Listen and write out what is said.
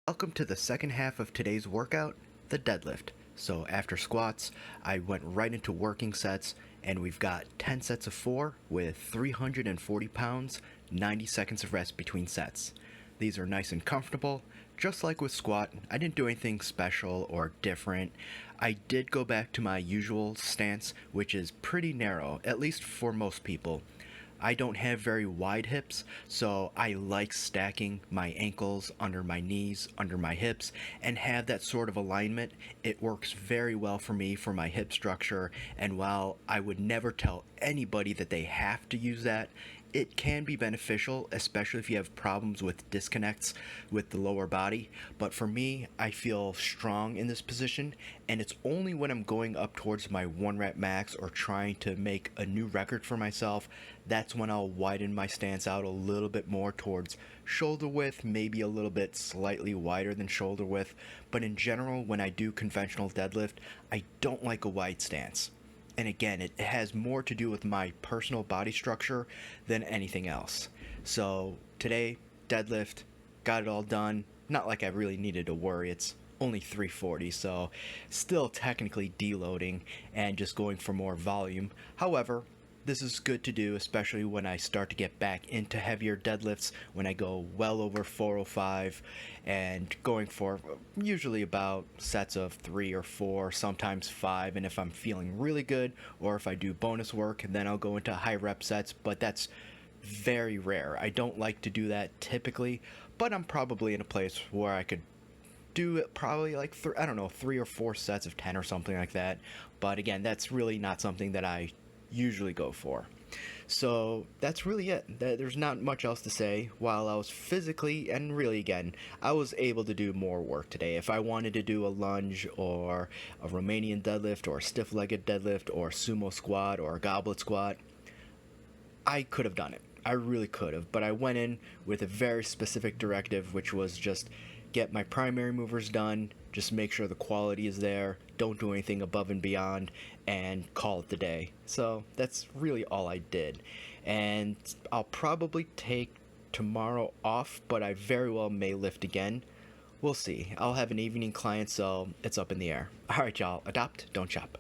Welcome to the second half of today's workout, the deadlift. So after squats, I went right into working sets, and we've got 10 sets of 4 with 340 pounds, 90 seconds of rest between sets. These are nice and comfortable. Just like with squat, I didn't do anything special or different. I did go back to my usual stance, which is pretty narrow, at least for most people. I don't have very wide hips, so I like stacking my ankles under my knees, under my hips, and have that sort of alignment. It works very well for me for my hip structure, and while I would never tell anybody that they have to use that, it can be beneficial, especially if you have problems with disconnects with the lower body. But for me, I feel strong in this position, and it's only when I'm going up towards my 1 rep max or trying to make a new record for myself, that's when I'll widen my stance out a little bit more towards shoulder width, maybe a little bit slightly wider than shoulder width. But in general, when I do conventional deadlift, I don't like a wide stance. And again, it has more to do with my personal body structure than anything else. So today, deadlift, got it all done. Not like I really needed to worry. It's only 340, so still technically deloading and just going for more volume. However, this is good to do, especially when I start to get back into heavier deadlifts, when I go well over 405 and going for usually about sets of 3 or 4, sometimes 5. And if I'm feeling really good, or if I do bonus work, then I'll go into high rep sets, but that's very rare. I don't like to do that typically, but I'm probably in a place where I could do it probably like, I don't know, 3 or 4 sets of 10 or something like that. But again, that's really not something that I usually go for. So that's really it. There's not much else to say. While I was physically, and really again, I was able to do more work today. If I wanted to do a lunge or a Romanian deadlift or a stiff-legged deadlift or a sumo squat or a goblet squat, I could have done it. I really could have, but I went in with a very specific directive, which was just get my primary movers done, just make sure the quality is there, don't do anything above and beyond, and call it the day. So that's really all I did. And I'll probably take tomorrow off, but I very well may lift again. We'll see. I'll have an evening client, so it's up in the air. Alright, y'all, adopt, don't chop.